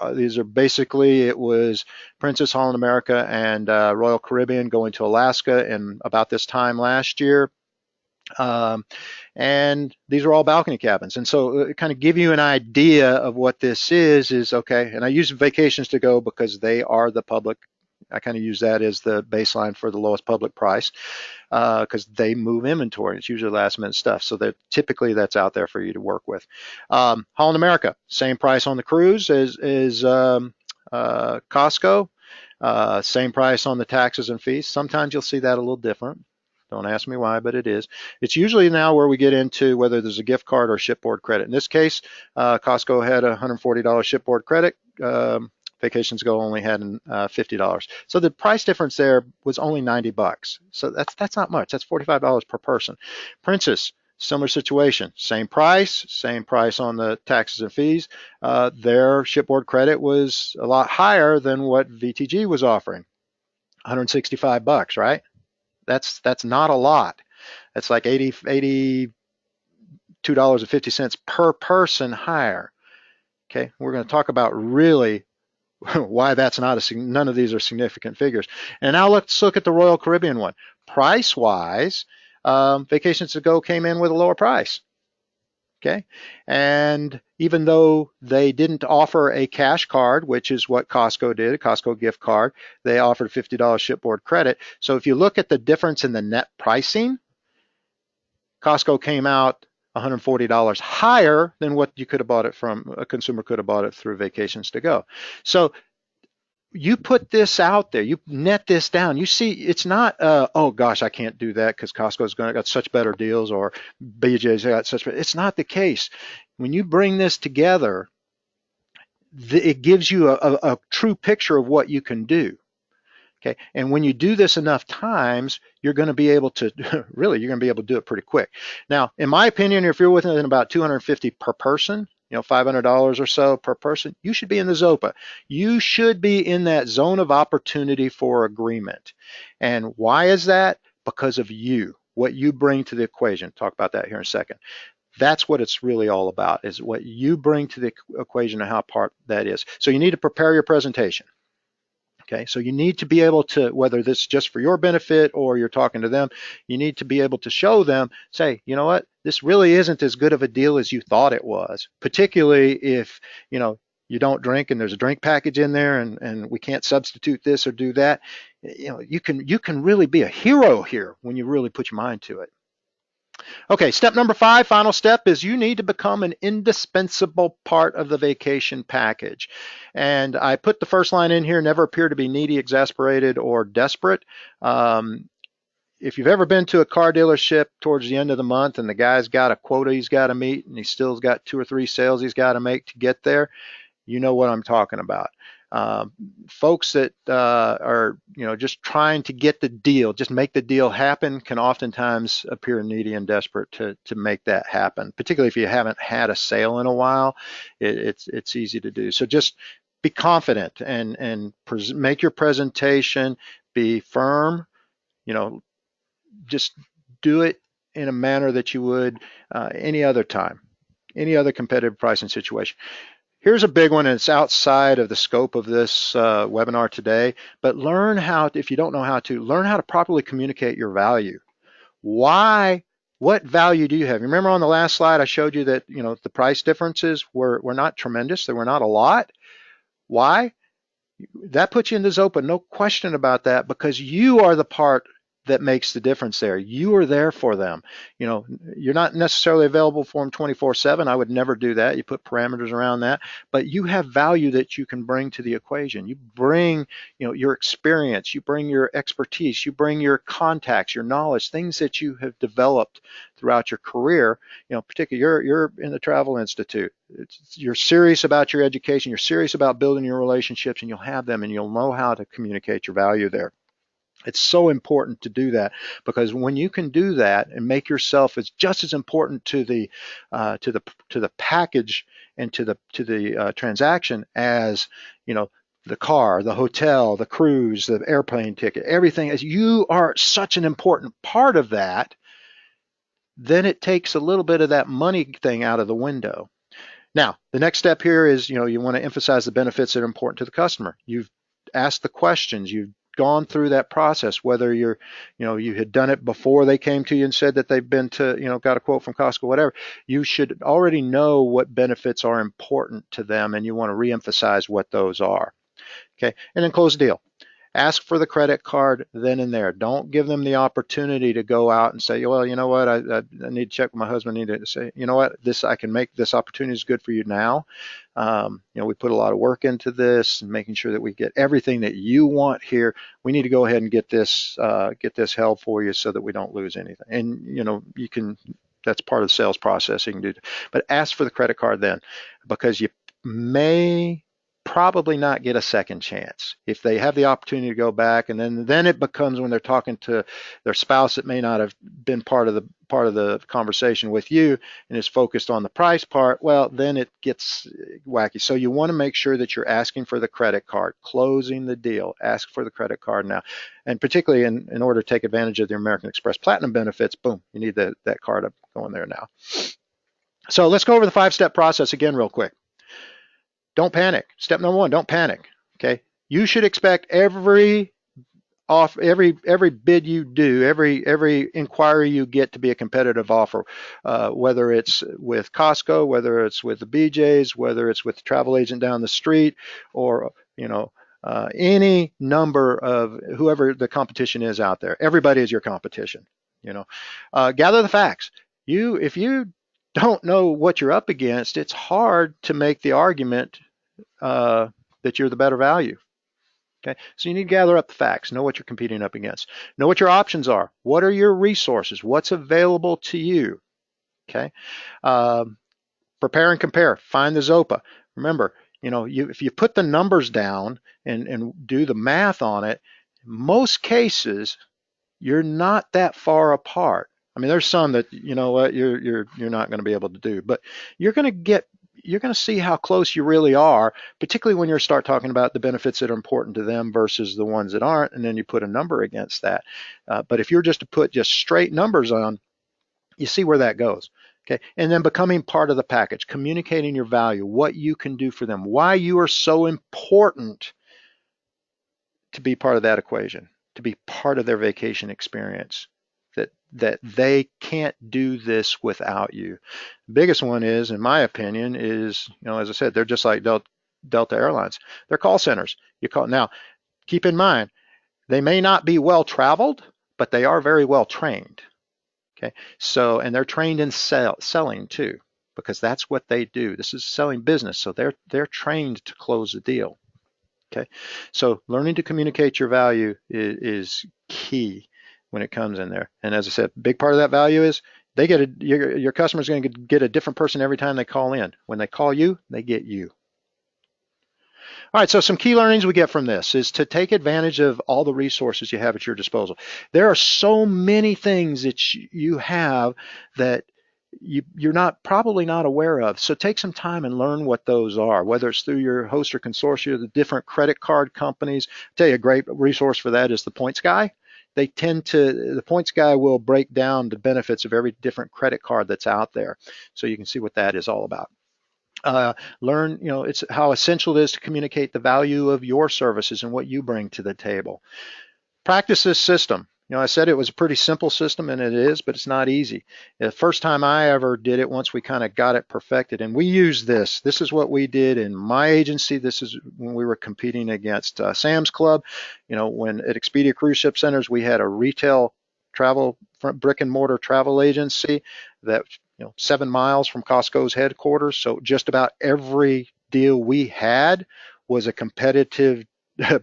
basically, it was Princess, Holland America, and Royal Caribbean going to Alaska in about this time last year. And these are all balcony cabins. And so kind of give you an idea of what this is okay. And I use Vacations to Go because they are the public. I kind of use that as the baseline for the lowest public price because they move inventory. It's usually last minute stuff. So that typically that's out there for you to work with. Holland America, same price on the cruise as Costco. Same price on the taxes and fees. Sometimes you'll see that a little different. Don't ask me why, but it is. It's usually now where we get into whether there's a gift card or shipboard credit. In this case, Costco had a $140 shipboard credit. Vacations Go only had $50. So the price difference there was only $90. So that's not much. That's $45 per person. Princess, similar situation. Same price on the taxes and fees. Their shipboard credit was a lot higher than what VTG was offering. $165, right? That's not a lot. That's like $82.50 per person higher. Okay, we're going to talk about really why that's not none of these are significant figures. And now let's look at the Royal Caribbean one. Price-wise, Vacations to Go came in with a lower price. Okay, and even though they didn't offer a cash card, which is what Costco did, a Costco gift card, they offered $50 shipboard credit. So if you look at the difference in the net pricing, Costco came out $140 higher than what you could have bought it from, a consumer could have bought it through Vacations to Go. So you put this out there, you net this down, you see it's not, oh gosh, I can't do that because Costco's got such better deals or BJ's got such, it's not the case. When you bring this together, it gives you a true picture of what you can do. Okay, and when you do this enough times, you're going to be able to really, you're going to be able to do it pretty quick. Now, in my opinion, if you're within about $250 per person, $500 or so per person, you should be in the ZOPA. You should be in that zone of opportunity for agreement. And why is that? Because of you, what you bring to the equation. Talk about that here in a second. That's what it's really all about, is what you bring to the equation and how part that is. So you need to prepare your presentation. Okay, so you need to be able to, whether this is just for your benefit or you're talking to them, you need to be able to show them, say, you know what, this really isn't as good of a deal as you thought it was, particularly if, you don't drink and there's a drink package in there and we can't substitute this or do that. You can really be a hero here when you really put your mind to it. Okay, step number 5, final step, is you need to become an indispensable part of the vacation package. And I put the first line in here, never appear to be needy, exasperated, or desperate. If you've ever been to a car dealership towards the end of the month and the guy's got a quota he's got to meet and he still's got 2 or 3 sales he's got to make to get there, you know what I'm talking about. Folks that are just trying to get the deal, just make the deal happen, can oftentimes appear needy and desperate to make that happen. Particularly if you haven't had a sale in a while, it's easy to do. So just be confident and make your presentation, be firm, You know, just do it in a manner that you would any other time, any other competitive pricing situation. Here's a big one, and it's outside of the scope of this webinar today, but learn how, if you don't know how to, learn how to properly communicate your value. Why? What value do you have? Remember on the last slide I showed you that, you know, the price differences were not tremendous. They were not a lot. Why? That puts you in the Zopa, no question about that, because you are the part that makes the difference there. You are there for them. You know, you're not necessarily available for them 24/7. I would never do that. You put parameters around that, but you have value that you can bring to the equation. You bring, you know, your experience, you bring your expertise, you bring your contacts, your knowledge, things that you have developed throughout your career. You know, particularly you're in the Travel Institute. You're serious about your education. You're serious about building your relationships, and you'll have them, and you'll know how to communicate your value there. It's so important to do that, because when you can do that and make yourself as just as important to the package and to the transaction as, you know, the car, the hotel, the cruise, the airplane ticket, everything, as you are such an important part of that, then it takes a little bit of that money thing out of the window. Now, the next step here is, you know, you want to emphasize the benefits that are important to the customer. You've asked the questions, you've gone through that process, whether you're, you know, you had done it before they came to you and said that they've been to, you know, got a quote from Costco, whatever. You should already know what benefits are important to them, and you want to reemphasize what those are. Okay, and then close the deal. Ask for the credit card then and there. Don't give them the opportunity to go out and say, well, you know what, I need to check with my husband. I need to say, you know what, this I can make, this opportunity is good for you now. You know, we put a lot of work into this and making sure that we get everything that you want here. We need to go ahead and get this held for you so that we don't lose anything. And, you know, you can, that's part of the sales process you can do. But ask for the credit card then, because you may probably not get a second chance if they have the opportunity to go back, and then it becomes, when they're talking to their spouse that may not have been part of the conversation with you and is focused on the price part, well, then it gets wacky. So you want to make sure that you're asking for the credit card, closing the deal. Ask for the credit card now, and particularly in order to take advantage of the American Express Platinum benefits, boom, you need that card up going there now. So let's go over the 5-step process again real quick. Don't panic. Step number 1, don't panic. Okay. You should expect every bid you do, every inquiry you get to be a competitive offer, whether it's with Costco, whether it's with the BJ's, whether it's with the travel agent down the street, or, you know, any number of whoever the competition is out there. Everybody is your competition. You know, gather the facts. If you don't know what you're up against, it's hard to make the argument that you're the better value. Okay, so you need to gather up the facts, know what you're competing up against, know what your options are, what are your resources, what's available to you. Okay, prepare and compare, find the Zopa. Remember, you know, if you put the numbers down and do the math on it, most cases you're not that far apart. I mean, there's some that, you know what, you're not going to be able to do, but you're going to see how close you really are, particularly when you start talking about the benefits that are important to them versus the ones that aren't, and then you put a number against that. But if you're just to put just straight numbers on, you see where that goes. Okay, and then becoming part of the package, communicating your value, what you can do for them, why you are so important to be part of that equation, to be part of their vacation experience, that they can't do this without you. The biggest one is, in my opinion, is, you know, as I said, they're just like Delta Airlines. They're call centers. You call now. Keep in mind, they may not be well traveled, but they are very well trained. Okay, so, and they're trained in selling too, because that's what they do. This is selling business, so they're trained to close the deal. Okay, so learning to communicate your value is key when it comes in there. And as I said, big part of that value is they get your customer's going to get a different person every time they call in. When they call you, they get you. All right, so some key learnings we get from this is to take advantage of all the resources you have at your disposal. There are so many things that you have that you're probably not aware of. So take some time and learn what those are, whether it's through your host or consortium, the different credit card companies. I'll tell you, a great resource for that is the Points Guy. they tend to, the points guy will break down the benefits of every different credit card that's out there. So you can see what that is all about. Learn, it's how essential it is to communicate the value of your services and what you bring to the table. Practice this system. I said it was a pretty simple system, and it is, but it's not easy. The first time I ever did it, once we kind of got it perfected, and we used this. This is what we did in my agency. This is when we were competing against Sam's Club. When at Expedia Cruise Ship Centers, we had a retail travel, brick and mortar travel agency that 7 miles from Costco's headquarters. So just about every deal we had was a competitive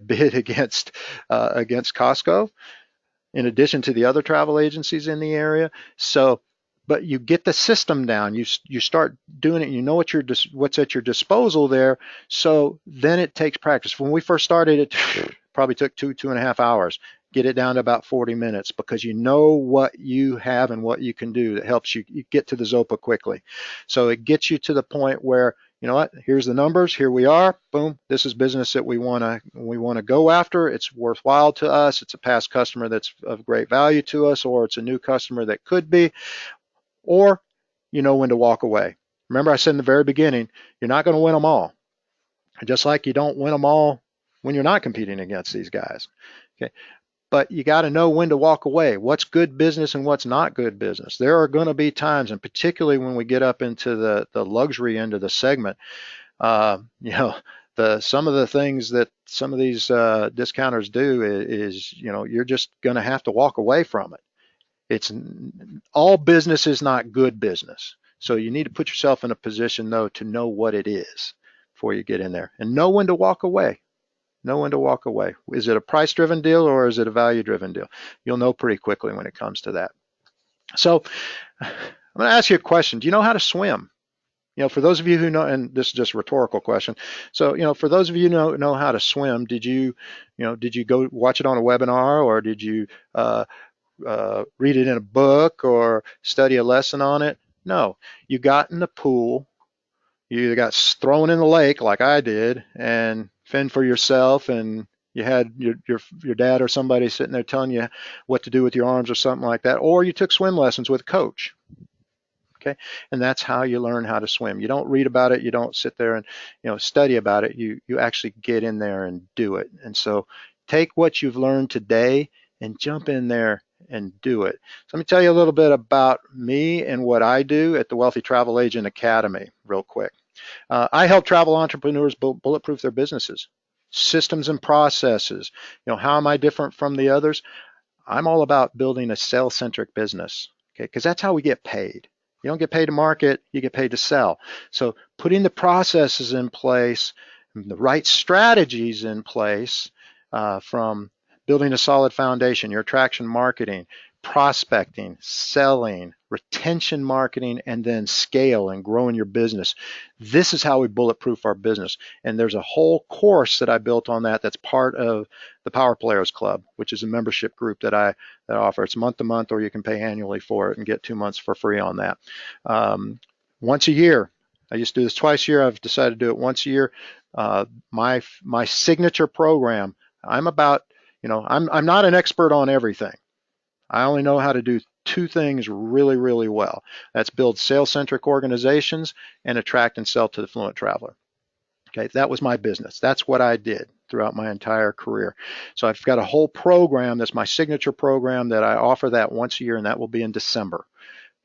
bid against Costco, in addition to the other travel agencies in the area. So, but you get the system down, you start doing it, you know what's at your disposal there. So then it takes practice. When we first started, it probably took 2.5 hours. Get it down to about 40 minutes, because you know what you have and what you can do that helps you get to the ZOPA quickly. So it gets you to the point where, you know what, here's the numbers, here we are, boom, this is business that we want to go after. It's worthwhile to us. It's a past customer that's of great value to us, or it's a new customer that could be, or you know when to walk away. Remember I said in the very beginning, you're not going to win them all. Just like you don't win them all when you're not competing against these guys. Okay. But you got to know when to walk away. What's good business and what's not good business. There are going to be times, and particularly when we get up into the luxury end of the segment, some of the things that some of these discounters do is you're just going to have to walk away from it. It's all business is not good business. So you need to put yourself in a position though to know what it is before you get in there, and know when to walk away. Know when to walk away. Is it a price-driven deal or is it a value-driven deal? You'll know pretty quickly when it comes to that. So I'm going to ask you a question. Do you know how to swim? For those of you who know, and this is just a rhetorical question. So, for those of you who know how to swim, did you go watch it on a webinar, or did you read it in a book or study a lesson on it? No, you got in the pool, you got thrown in the lake like I did, and fend for yourself, and you had your dad or somebody sitting there telling you what to do with your arms or something like that, or you took swim lessons with a coach. Okay, and that's how you learn how to swim. You don't read about it, you don't sit there and study about it. You actually get in there and do it. And so take what you've learned today and jump in there and do it. So let me tell you a little bit about me and what I do at the Wealthy Travel Agent Academy real quick. I help travel entrepreneurs bulletproof their businesses, systems and processes. How am I different from the others? I'm all about building a sales-centric business, okay? Because that's how we get paid. You don't get paid to market, you get paid to sell. So putting the processes in place, the right strategies in place, from building a solid foundation, your attraction marketing, prospecting, selling, retention marketing, and then scale and growing your business. This is how we bulletproof our business. And there's a whole course that I built on that's part of the Power Players Club, which is a membership group that I offer. It's month to month, or you can pay annually for it and get 2 months for free on that. Once a year. I used to do this twice a year. I've decided to do it once a year. My signature program, I'm about, I'm not an expert on everything. I only know how to do 2 things really, really well. That's build sales-centric organizations and attract and sell to the fluent traveler. Okay, that was my business. That's what I did throughout my entire career. So I've got a whole program that's my signature program that I offer that once a year, and that will be in December.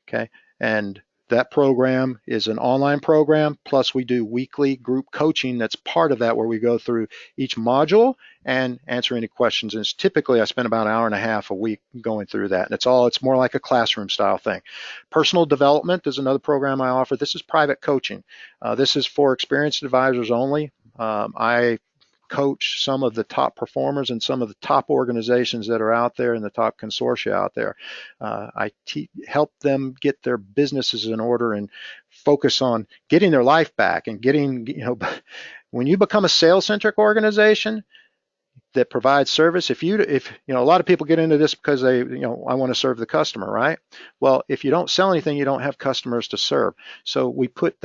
Okay, and that program is an online program, plus we do weekly group coaching that's part of that, where we go through each module and answer any questions. And it's typically I spend about an hour and a half a week going through that. And it's more like a classroom style thing. Personal development is another program I offer. This is private coaching. This is for experienced advisors only. I coach some of the top performers and some of the top organizations that are out there and the top consortia out there. I help them get their businesses in order and focus on getting their life back and getting, when you become a sales-centric organization that provides service, if a lot of people get into this because they, I want to serve the customer, right? Well, if you don't sell anything, you don't have customers to serve. So we put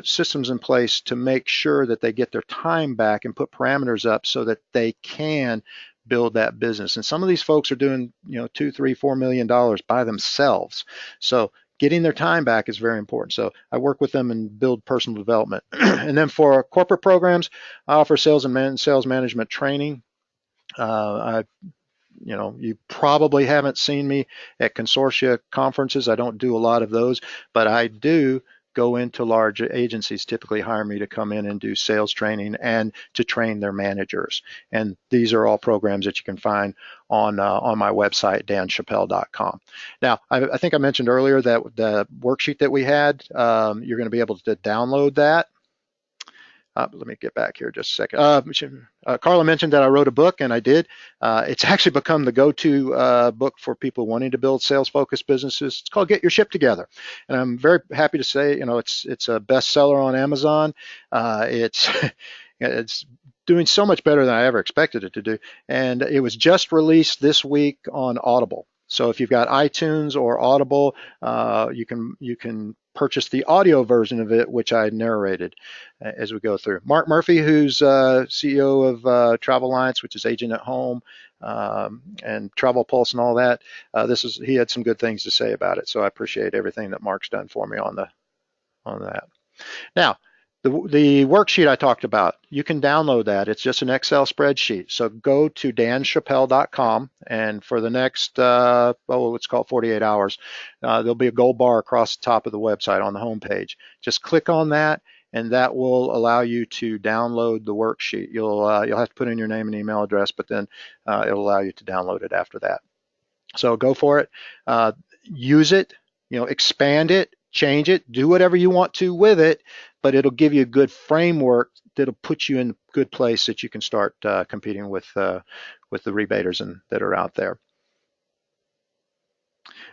systems in place to make sure that they get their time back and put parameters up so that they can build that business. And some of these folks are doing, $2, $3, $4 million by themselves. So getting their time back is very important. So I work with them and build personal development. And then for corporate programs, I offer sales management training. I you probably haven't seen me at consortia conferences. I don't do a lot of those, but I do go into large agencies, typically hire me to come in and do sales training and to train their managers. And these are all programs that you can find on my website, danchappelle.com. Now, I think I mentioned earlier that the worksheet that we had, you're going to be able to download that. Let me get back here just a second. Carla mentioned that I wrote a book, and I did. It's actually become the go-to book for people wanting to build sales-focused businesses. It's called Get Your Ship Together, and I'm very happy to say, it's a bestseller on Amazon. It's it's doing so much better than I ever expected it to do, and it was just released this week on Audible. So if you've got iTunes or Audible, you can purchase the audio version of it, which I narrated as we go through. Mark Murphy, who's CEO of Travel Alliance, which is Agent at Home, and Travel Pulse and all that, he had some good things to say about it. So I appreciate everything that Mark's done for me on that. Now, the worksheet I talked about, you can download that. It's just an Excel spreadsheet. So go to danchappelle.com, and for the next, let's call it 48 hours, there'll be a gold bar across the top of the website on the home page. Just click on that, and that will allow you to download the worksheet. You'll have to put in your name and email address, but then it'll allow you to download it after that. So go for it. Use it. Expand it. Change it, do whatever you want to with it, but it'll give you a good framework that'll put you in a good place that you can start competing with the rebaters that are out there.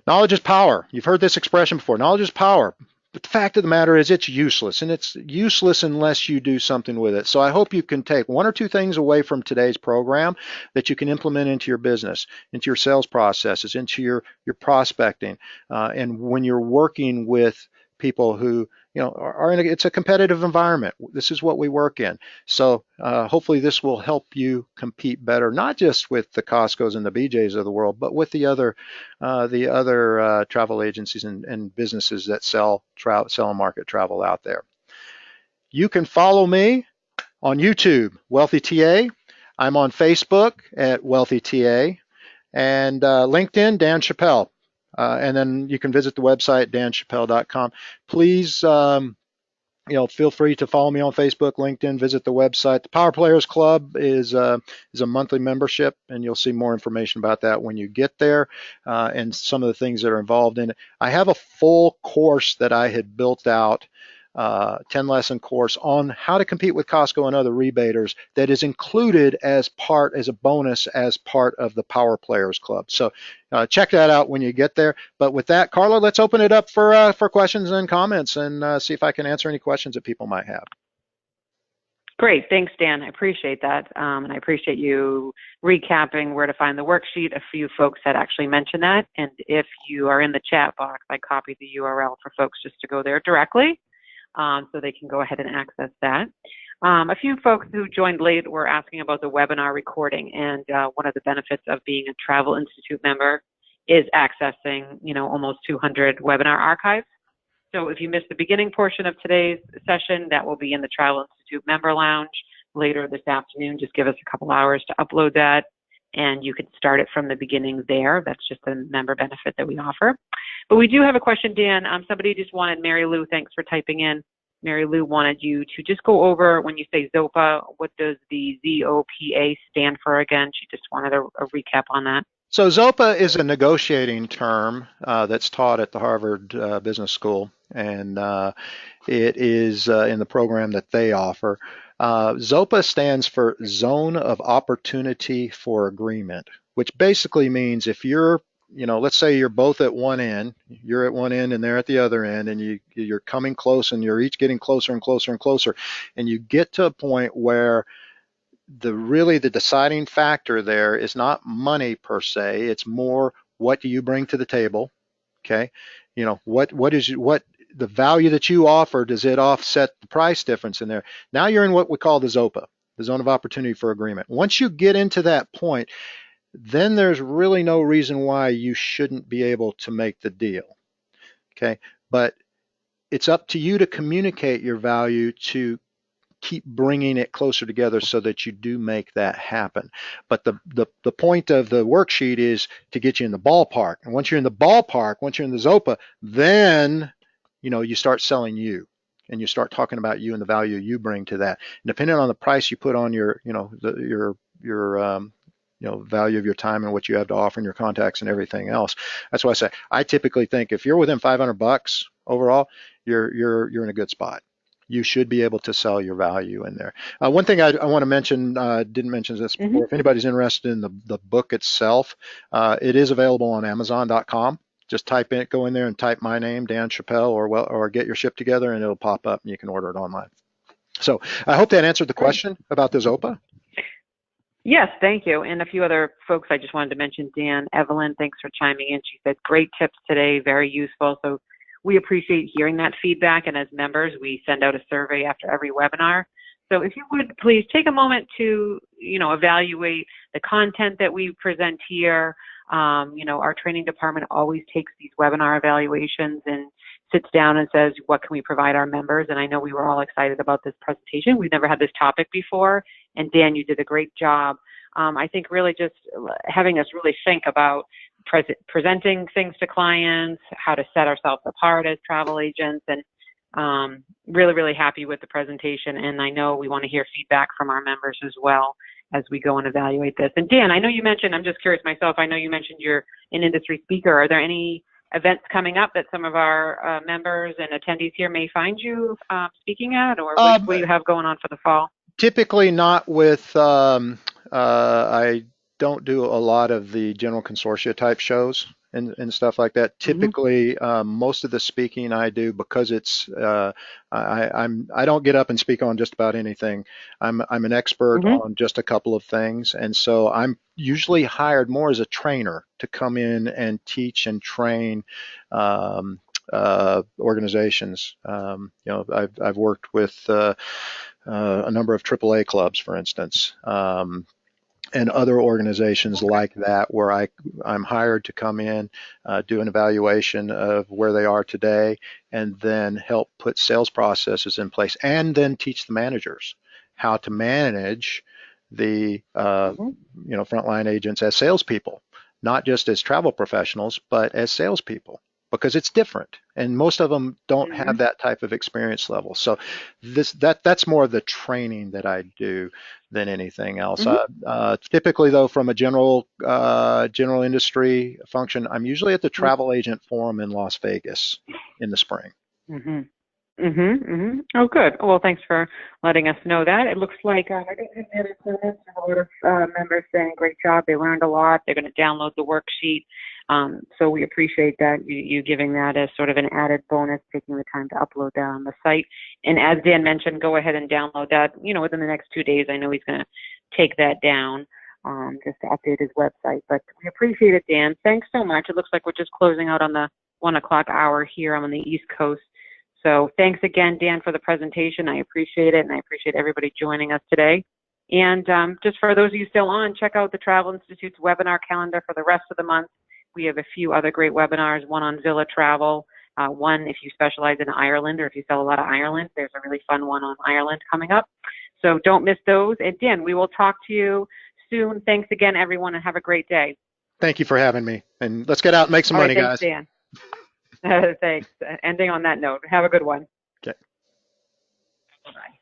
Knowledge is power. You've heard this expression before. Knowledge is power. But the fact of the matter is it's useless, and it's useless unless you do something with it. So I hope you can take one or two things away from today's program that you can implement into your business, into your sales processes, into your prospecting, and when you're working with people who are in it's a competitive environment. This is what we work in. So hopefully this will help you compete better, not just with the Costcos and the BJs of the world, but with the other travel agencies and businesses that sell and market travel out there. You can follow me on YouTube, Wealthy TA. I'm on Facebook at Wealthy TA, and LinkedIn, Dan Chappelle. And then you can visit the website, danchappelle.com. Please, feel free to follow me on Facebook, LinkedIn, visit the website. The Power Players Club is a monthly membership, and you'll see more information about that when you get there, and some of the things that are involved in it. I have a full course that I had built out, 10-lesson course on how to compete with Costco and other rebaters that is included as a bonus as part of the Power Players Club. So check that out when you get there. But with that, Carla, let's open it up for questions and comments, and see if I can answer any questions that people might have. Great. Thanks, Dan. I appreciate that. And I appreciate you recapping where to find the worksheet. A few folks had actually mentioned that. And if you are in the chat box, I copied the URL for folks just to go there directly. So they can go ahead and access that. A few folks who joined late were asking about the webinar recording, and one of the benefits of being a Travel Institute member is accessing, almost 200 webinar archives. So if you missed the beginning portion of today's session, that will be in the Travel Institute member lounge later this afternoon. Just give us a couple hours to upload that, and you can start it from the beginning there. That's just a member benefit that we offer. But we do have a question, Dan. Somebody just wanted, Mary Lou, thanks for typing in. Mary Lou wanted you to just go over, when you say ZOPA, what does the ZOPA stand for again? She just wanted a recap on that. So ZOPA is a negotiating term that's taught at the Harvard Business School, and it is in the program that they offer. ZOPA stands for Zone of Opportunity for Agreement, which basically means if you're, let's say you're both at one end, you're at one end and they're at the other end, and you're coming close and you're each getting closer and closer and closer, and you get to a point where the deciding factor there is not money per se, it's more what do you bring to the table, okay? What the value that you offer, does it offset the price difference in there? Now you're in what we call the ZOPA. the zone of opportunity for agreement. Once you get into that point, then there's really no reason why you shouldn't be able to make the deal. Okay, but it's up to you to communicate your value to keep bringing it closer together so that you do make that happen. But the point of the worksheet is to get you in the ballpark. And once you're in the ballpark, once you're in the ZOPA, then you start selling you, and you start talking about you and the value you bring to that. And depending on the price you put on your value of your time and what you have to offer and your contacts and everything else. That's why I say I typically think if you're within $500 overall, you're in a good spot. You should be able to sell your value in there. One thing I want to mention, didn't mention this before, if anybody's interested in the book itself, it is available on Amazon.com. Just go in there and type my name, Dan Chappelle, or Get Your Ship Together, and it'll pop up and you can order it online. So I hope that answered the question about the ZOPA. Yes, thank you. And a few other folks I just wanted to mention, Dan, Evelyn, thanks for chiming in. She said, great tips today, very useful. So we appreciate hearing that feedback. And as members, we send out a survey after every webinar. So if you would please take a moment to, evaluate the content that we present here. Our training department always takes these webinar evaluations and sits down and says, what can we provide our members? And I know we were all excited about this presentation. We've never had this topic before. And Dan, you did a great job. I think really just having us really think about presenting things to clients, how to set ourselves apart as travel agents, and really, really happy with the presentation. And I know we want to hear feedback from our members as well as we go and evaluate this. And Dan, I know you mentioned, I'm just curious myself, I know you mentioned you're an industry speaker. Are there any events coming up that some of our members and attendees here may find you speaking at, or what do you have going on for the fall? Typically not with, I don't do a lot of the general consortia type shows and stuff like that. Typically, most of the speaking I do, because it's, I don't get up and speak on just about anything. I'm an expert on just a couple of things. And so I'm usually hired more as a trainer to come in and teach and train organizations. I've worked with a number of AAA clubs, for instance, and other organizations like that, where I'm hired to come in, do an evaluation of where they are today, and then help put sales processes in place, and then teach the managers how to manage the frontline agents as salespeople, not just as travel professionals, but as salespeople, because it's different, and most of them don't have that type of experience level. So that's more of the training that I do than anything else. Typically, though, from a general industry function, I'm usually at the Travel Agent Forum in Las Vegas in the spring. Oh, good. Well, thanks for letting us know that. It looks like I got some other comments from a lot of members saying, great job. They learned a lot. They're going to download the worksheet. So we appreciate that, you giving that as sort of an added bonus, taking the time to upload that on the site. And as Dan mentioned, go ahead and download that, within the next 2 days. I know he's going to take that down just to update his website. But we appreciate it, Dan. Thanks so much. It looks like we're just closing out on the 1 o'clock hour here. I'm on the East Coast. So thanks again, Dan, for the presentation. I appreciate it, and I appreciate everybody joining us today. And just for those of you still on, check out the Travel Institute's webinar calendar for the rest of the month. We have a few other great webinars, one on Villa Travel, one if you specialize in Ireland or if you sell a lot of Ireland. There's a really fun one on Ireland coming up. So don't miss those. And Dan, we will talk to you soon. Thanks again, everyone, and have a great day. Thank you for having me. And let's get out and make some money, thanks, guys. Dan. Thanks. Ending on that note. Have a good one. Okay. Bye.